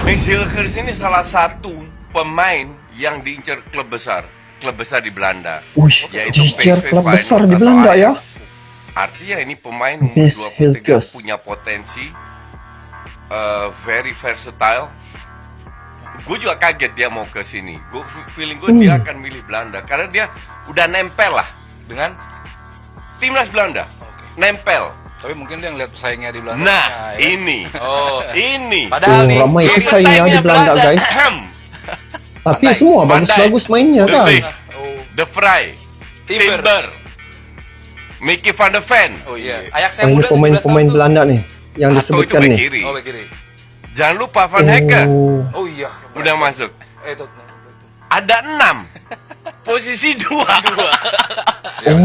Max Hilgers ini salah satu pemain yang diincar klub besar di Belanda. Yaitu diincar klub besar di Belanda ya. Artinya ini pemain umur Max 23 Hilgers punya potensi, very versatile. Gue juga kaget dia mau ke sini. Gue feeling gue dia akan milih Belanda karena dia udah nempel lah dengan timnas Belanda. Nempel. Tapi mungkin dia ngeliat pesaingnya di Belanda. Nah, ya. ini. Padahal nih, ramai pesaingnya di Belanda, guys. Tapi semua bagus-bagus mainnya kan. The Vrij, Timber, Mickey van der Ven. Oh iya. Ajax Ini pemain-pemain Belanda nih yang disebutkan nih. Kiri. Oh, kiri. Jangan lupa Van Hekke. Oh iya. Udah masuk. Itu. Ada 6. Posisi 2.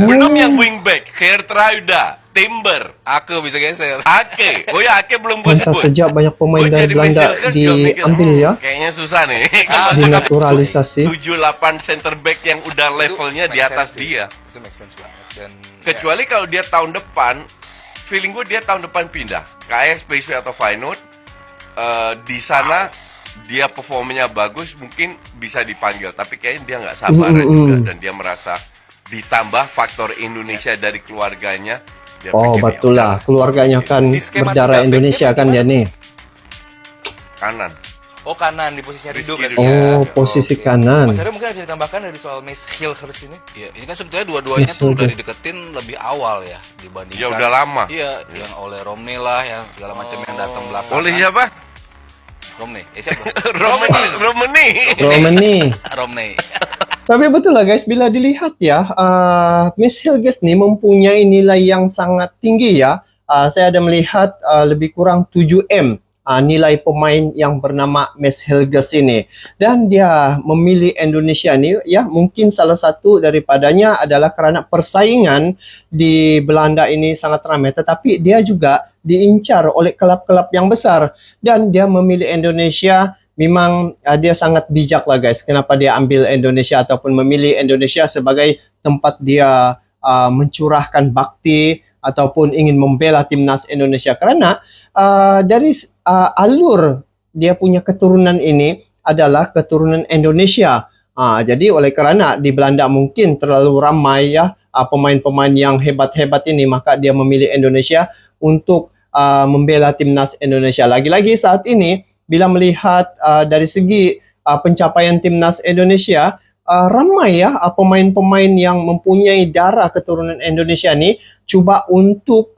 Belum yang wingback, Geertruida, Timber, Aku bisa geser. Ake. Oh ya, Ake belum gue Entah sebut. sejak banyak pemain dari Belanda diambil ya, Kayaknya susah nih. dinaturalisasi. 7-8 center back yang udah levelnya di atas dia. Itu make sense banget. Dan Kecuali kalau dia tahun depan, feeling gue dia tahun depan pindah ke Ajax, PSV atau Feyenoord. Di sana dia performanya bagus, mungkin bisa dipanggil. Tapi kayaknya dia nggak sabaran juga dan dia merasa ditambah faktor Indonesia dari keluarganya. Dia Oh pikir, betul ya lah, keluarganya kan Di skema berdarah 3 Indonesia kan dia nih. kanan. oh kanan di posisinya Ridho Rizky kan. Ridho. Oh posisi kanan. Mas Arya mungkin ada ditambahkan dari soal Max Hilgers ini. Iya, ini kan sebetulnya dua-duanya Yes, tuh udah yes. dideketin lebih awal ya dibandingkan. Ya udah lama. Iya, yang oleh Romney lah, yang segala macam yang datang belakangan. Oleh siapa? Romney. Siapa? Romani. Romney. Tapi betul lah guys, bila dilihat ya, Max Hilgers nih mempunyai nilai yang sangat tinggi ya. Saya ada melihat lebih kurang 7M nilai pemain yang bernama Max Hilgers ini. Dan dia memilih Indonesia nih ya, mungkin salah satu daripadanya adalah karena persaingan di Belanda ini sangat ramai. Tetapi dia juga diincar oleh klub-klub yang besar. Dan dia memilih Indonesia. Memang dia sangat bijak lah guys. Kenapa dia ambil Indonesia ataupun memilih Indonesia sebagai tempat dia mencurahkan bakti ataupun ingin membela timnas Indonesia. Karena dari alur dia punya keturunan ini adalah keturunan Indonesia. Jadi oleh karena di Belanda mungkin terlalu ramai ya pemain-pemain yang hebat-hebat ini, maka dia memilih Indonesia untuk membela timnas Indonesia. Lagi-lagi saat ini bila melihat dari segi pencapaian timnas Indonesia, ramai ya pemain-pemain yang mempunyai darah keturunan Indonesia nih coba untuk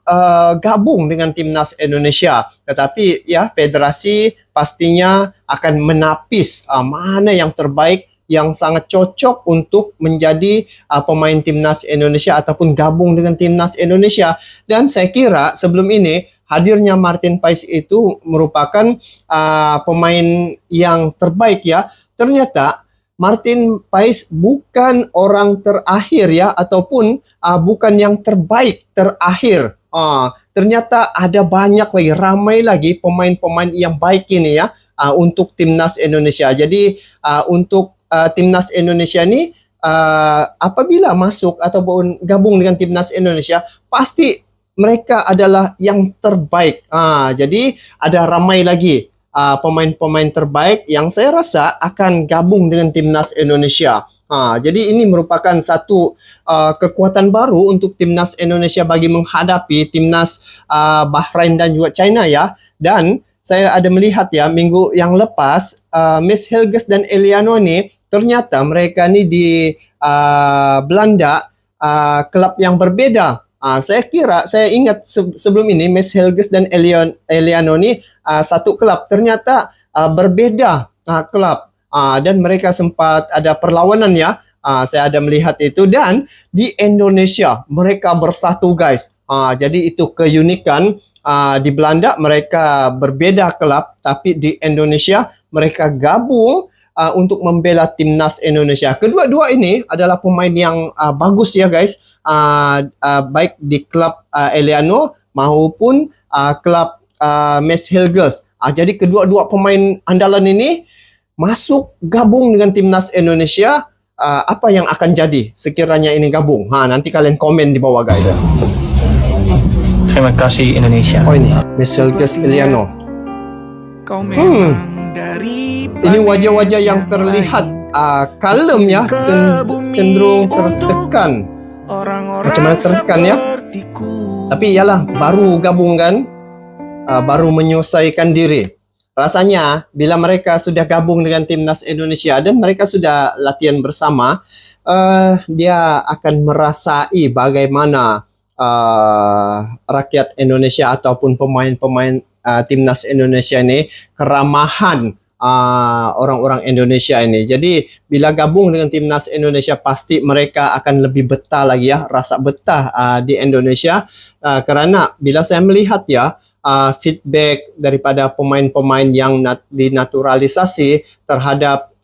gabung dengan timnas Indonesia. Tetapi ya federasi pastinya akan menapis mana yang terbaik yang sangat cocok untuk menjadi pemain timnas Indonesia ataupun gabung dengan timnas Indonesia. Dan saya kira sebelum ini hadirnya Martin Paes itu merupakan pemain yang terbaik ya. Ternyata Martin Paes bukan orang terakhir ya, ataupun bukan yang terbaik terakhir. Ternyata ada banyak lagi, ramai lagi pemain-pemain yang baik ini ya untuk timnas Indonesia. Jadi untuk timnas Indonesia ini apabila masuk ataupun gabung dengan timnas Indonesia, pasti mereka adalah yang terbaik. Jadi ada ramai lagi pemain-pemain terbaik yang saya rasa akan gabung dengan timnas Indonesia. Jadi ini merupakan satu kekuatan baru untuk timnas Indonesia bagi menghadapi timnas Bahrain dan juga China ya. Dan saya ada melihat ya minggu yang lepas Max Hilgers dan Eliano ini ternyata mereka ini di Belanda klub yang berbeda. Saya ingat sebelum ini Max Hilgers dan Eliano ini satu klub, ternyata berbeda klub dan mereka sempat ada perlawanan ya. Saya ada melihat itu, dan di Indonesia mereka bersatu guys. Jadi itu keunikan di Belanda mereka berbeda klub, tapi di Indonesia mereka gabung untuk membela timnas Indonesia. Kedua-dua ini adalah pemain yang bagus ya guys. Baik di klub Eliano maupun klub Max Hilgers. Jadi kedua-dua pemain andalan ini masuk gabung dengan timnas Indonesia. Apa yang akan jadi sekiranya ini gabung? Nanti kalian komen di bawah guys. Terima kasih Indonesia. Oh ini Max Hilgers Eliano. Ini wajah-wajah yang terlihat kalem ya, cenderung tertekan. Macam mana tertekan ya? Tapi ialah baru gabung kan, baru menyelesaikan diri. Rasanya bila mereka sudah gabung dengan timnas Indonesia dan mereka sudah latihan bersama, dia akan merasai bagaimana rakyat Indonesia ataupun pemain-pemain timnas Indonesia ini, keramahan orang-orang Indonesia ini. Jadi bila gabung dengan timnas Indonesia pasti mereka akan lebih betah lagi ya, rasa betah di Indonesia, kerana bila saya melihat ya, feedback daripada pemain-pemain yang dinaturalisasi terhadap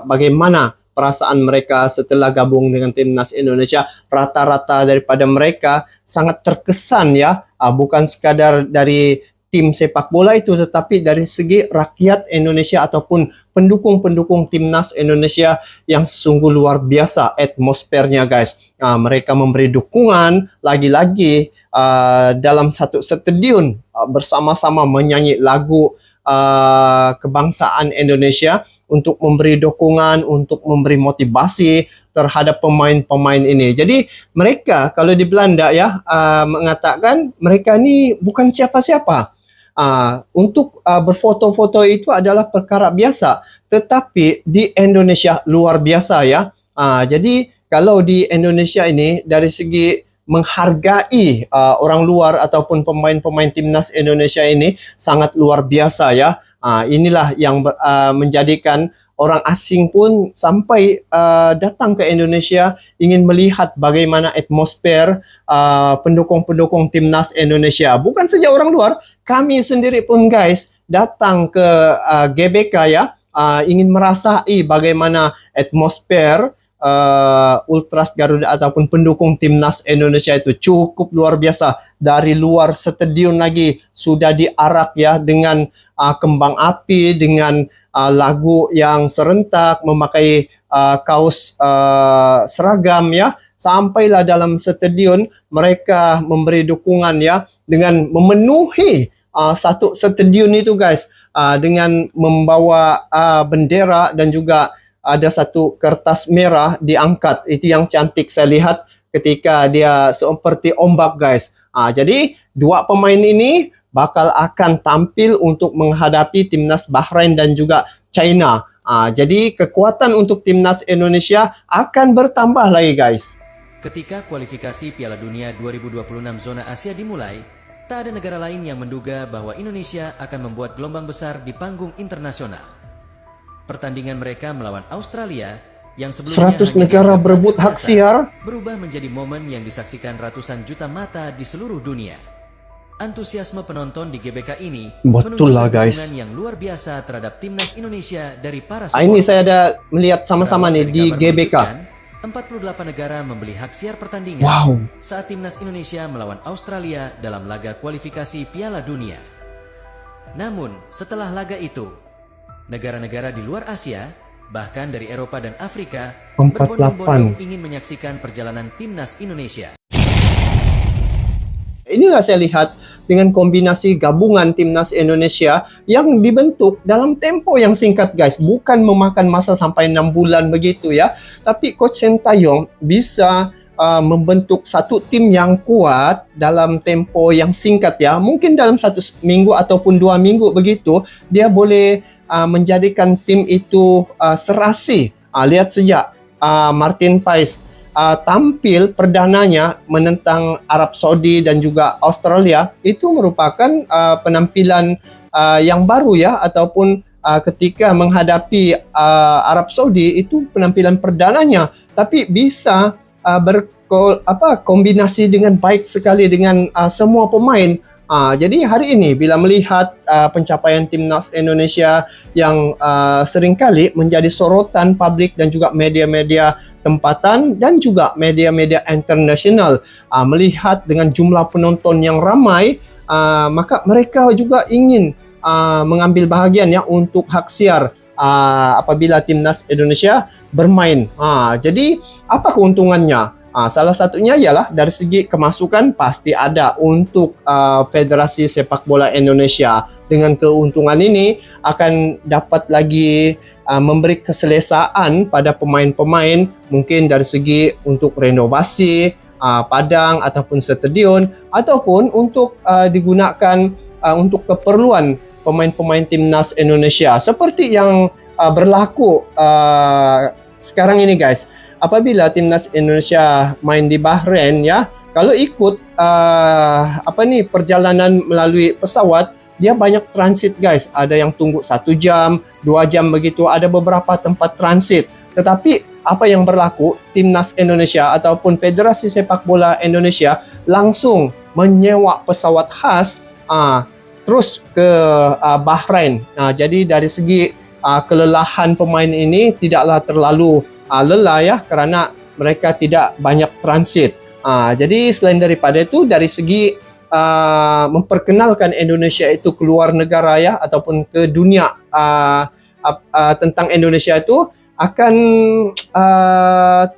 bagaimana perasaan mereka setelah gabung dengan timnas Indonesia, rata-rata daripada mereka sangat terkesan ya, bukan sekadar dari tim sepak bola itu, tetapi dari segi rakyat Indonesia ataupun pendukung-pendukung timnas Indonesia yang sungguh luar biasa atmosfernya guys. Mereka memberi dukungan lagi-lagi dalam satu stadion bersama-sama menyanyi lagu kebangsaan Indonesia untuk memberi dukungan, untuk memberi motivasi terhadap pemain-pemain ini. Jadi mereka kalau di Belanda ya mengatakan mereka ni bukan siapa-siapa. Untuk berfoto-foto itu adalah perkara biasa, tetapi di Indonesia luar biasa ya. Jadi kalau di Indonesia ini dari segi menghargai orang luar ataupun pemain-pemain timnas Indonesia ini sangat luar biasa ya. Inilah yang menjadikan orang asing pun sampai datang ke Indonesia ingin melihat bagaimana atmosfer pendukung-pendukung timnas Indonesia. Bukan saja orang luar, kami sendiri pun guys datang ke GBK ya, ingin merasai bagaimana atmosfer Ultras Garuda ataupun pendukung timnas Indonesia itu cukup luar biasa. Dari luar stadion lagi sudah diarak ya dengan kembang api, dengan lagu yang serentak, memakai kaos seragam ya. Sampailah dalam stadion mereka memberi dukungan ya dengan memenuhi satu stadion itu guys, dengan membawa bendera dan juga ada satu kertas merah diangkat. Itu yang cantik saya lihat ketika dia seperti ombak guys. Jadi dua pemain ini bakal akan tampil untuk menghadapi timnas Bahrain dan juga China. Jadi kekuatan untuk timnas Indonesia akan bertambah lagi guys. Ketika kualifikasi Piala Dunia 2026 zona Asia dimulai, tak ada negara lain yang menduga bahwa Indonesia akan membuat gelombang besar di panggung internasional. Pertandingan mereka melawan Australia yang sebelumnya 100 negara berebut hak siar berubah menjadi momen yang disaksikan ratusan juta mata di seluruh dunia. Antusiasme penonton di GBK ini betul lah guys, yang luar biasa terhadap timnas Indonesia dari para ini saya ada melihat sama-sama nih di GBK. 48 negara membeli hak siar pertandingan saat timnas Indonesia melawan Australia dalam laga kualifikasi Piala Dunia. Namun setelah laga itu, negara-negara di luar Asia, bahkan dari Eropa dan Afrika, berbondong-bondong ingin menyaksikan perjalanan timnas Indonesia. Inilah saya lihat dengan kombinasi gabungan timnas Indonesia yang dibentuk dalam tempo yang singkat guys. Bukan memakan masa sampai 6 bulan begitu ya. Tapi Coach Sintayong bisa membentuk satu tim yang kuat dalam tempo yang singkat ya. Mungkin dalam 1 minggu ataupun 2 minggu begitu, dia boleh menjadikan tim itu serasi. Lihat saja Martin Pais tampil perdananya menentang Arab Saudi dan juga Australia. Itu merupakan penampilan yang baru ya, ataupun ketika menghadapi Arab Saudi itu penampilan perdananya, tapi bisa kombinasi dengan baik sekali dengan semua pemain. Jadi hari ini bila melihat pencapaian timnas Indonesia yang seringkali menjadi sorotan publik dan juga media-media tempatan dan juga media-media internasional, melihat dengan jumlah penonton yang ramai, maka mereka juga ingin mengambil bahagian ya untuk hak siar apabila timnas Indonesia bermain. Jadi apa keuntungannya? Salah satunya ialah dari segi kemasukan pasti ada untuk Federasi Sepak Bola Indonesia. Dengan keuntungan ini akan dapat lagi memberi keselesaan pada pemain-pemain, mungkin dari segi untuk renovasi padang ataupun stadion, ataupun untuk digunakan untuk keperluan pemain-pemain timnas Indonesia seperti yang berlaku sekarang ini guys. Apabila timnas Indonesia main di Bahrain ya, kalau ikut perjalanan melalui pesawat, dia banyak transit guys. Ada yang tunggu 1 jam, 2 jam begitu. Ada beberapa tempat transit. Tetapi apa yang berlaku, timnas Indonesia ataupun Federasi Sepak Bola Indonesia langsung menyewa pesawat khas terus ke Bahrain. Jadi dari segi kelelahan pemain ini tidaklah terlalu lelah ya, kerana mereka tidak banyak transit. Jadi selain daripada itu, dari segi memperkenalkan Indonesia itu keluar negara ya, ataupun ke dunia tentang Indonesia itu akan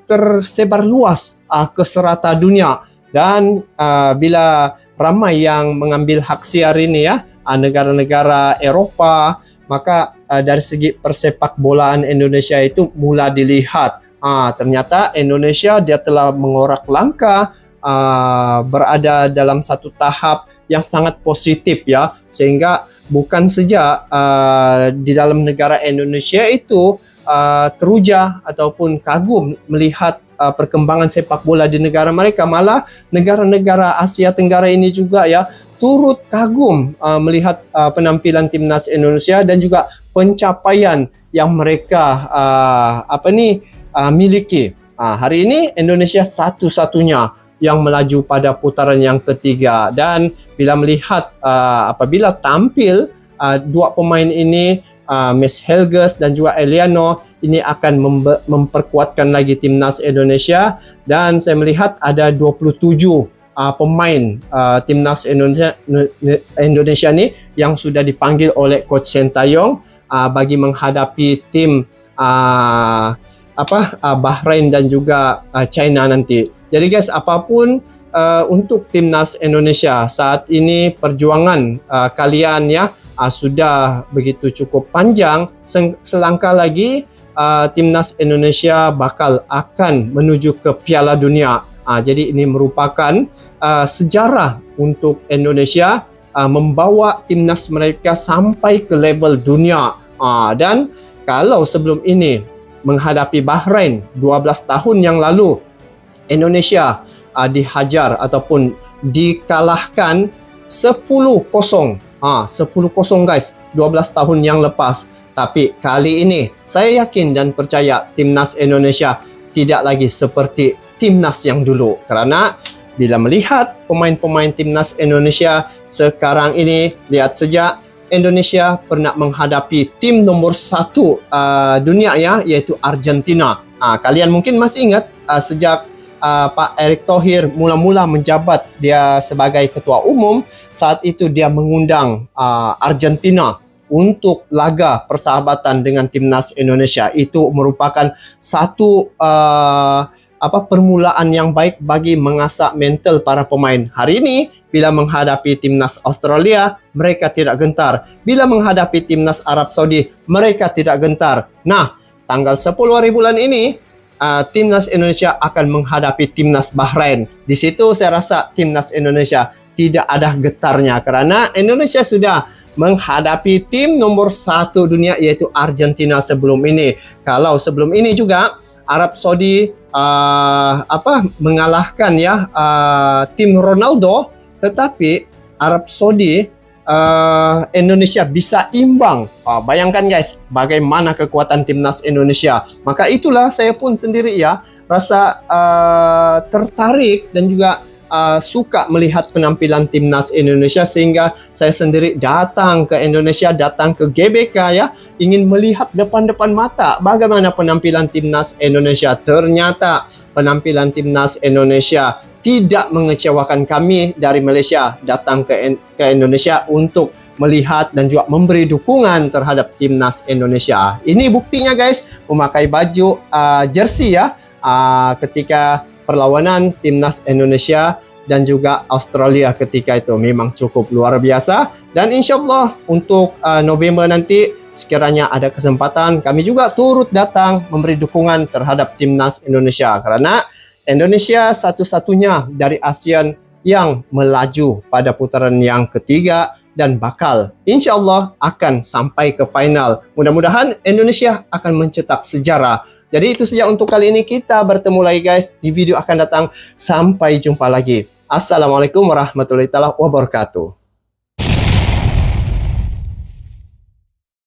tersebar luas ke serata dunia. Dan bila ramai yang mengambil hak siar ini ya, negara-negara Eropah, maka dari segi persepak bolaan Indonesia itu mula dilihat. Ternyata Indonesia dia telah mengorak langkah, berada dalam satu tahap yang sangat positif ya, sehingga bukan saja di dalam negara Indonesia itu teruja ataupun kagum melihat perkembangan sepak bola di negara mereka, malah negara-negara Asia Tenggara ini juga ya turut kagum melihat penampilan timnas Indonesia dan juga pencapaian yang mereka miliki. Hari ini Indonesia satu-satunya yang melaju pada putaran yang ketiga, dan bila melihat apabila tampil dua pemain ini, Miss Helges dan juga Eliano, ini akan memperkuatkan lagi timnas Indonesia. Dan saya melihat ada 27 pemain timnas Indonesia ni yang sudah dipanggil oleh Coach Sintayong bagi menghadapi tim Bahrain dan juga China nanti. Jadi guys, apapun untuk timnas Indonesia saat ini, perjuangan kalian ya sudah begitu cukup panjang. Selangkah lagi timnas Indonesia bakal akan menuju ke Piala Dunia. Jadi ini merupakan sejarah untuk Indonesia membawa timnas mereka sampai ke level dunia. Dan kalau sebelum ini menghadapi Bahrain 12 tahun yang lalu, Indonesia dihajar ataupun dikalahkan 10-0. 10-0 guys, 12 tahun yang lepas. Tapi kali ini saya yakin dan percaya timnas Indonesia tidak lagi seperti timnas yang dulu. Kerana bila melihat pemain-pemain timnas Indonesia sekarang ini, lihat saja Indonesia pernah menghadapi tim nomor 1 dunia ya, iaitu Argentina. Kalian mungkin masih ingat sejak Pak Erick Thohir mula-mula menjabat dia sebagai ketua umum, saat itu dia mengundang Argentina untuk laga persahabatan dengan timnas Indonesia. Itu merupakan satu permulaan yang baik bagi mengasah mental para pemain. Hari ini bila menghadapi timnas Australia, mereka tidak gentar. Bila menghadapi timnas Arab Saudi, mereka tidak gentar. Nah, tanggal 10 hari bulan ini timnas Indonesia akan menghadapi timnas Bahrain. Di situ saya rasa timnas Indonesia tidak ada getarnya, kerana Indonesia sudah menghadapi tim nomor 1 dunia yaitu Argentina sebelum ini. Kalau sebelum ini juga Arab Saudi mengalahkan ya tim Ronaldo, tetapi Arab Saudi Indonesia bisa imbang. Bayangkan guys, bagaimana kekuatan timnas Indonesia. Maka itulah saya pun sendiri ya rasa tertarik dan juga suka melihat penampilan timnas Indonesia, sehingga saya sendiri datang ke Indonesia, datang ke GBK ya, ingin melihat depan-depan mata bagaimana penampilan timnas Indonesia. Ternyata penampilan timnas Indonesia tidak mengecewakan. Kami dari Malaysia datang ke Indonesia untuk melihat dan juga memberi dukungan terhadap timnas Indonesia. Ini buktinya guys, memakai baju jersey ya, ketika perlawanan timnas Indonesia dan juga Australia ketika itu memang cukup luar biasa. Dan insyaAllah untuk November nanti sekiranya ada kesempatan, kami juga turut datang memberi dukungan terhadap timnas Indonesia karena Indonesia satu-satunya dari ASEAN yang melaju pada putaran yang ketiga dan bakal insyaAllah akan sampai ke final. Mudah-mudahan Indonesia akan mencetak sejarah. Jadi itu saja untuk kali ini, kita bertemu lagi guys di video akan datang. Sampai jumpa lagi. Assalamualaikum warahmatullahi wabarakatuh.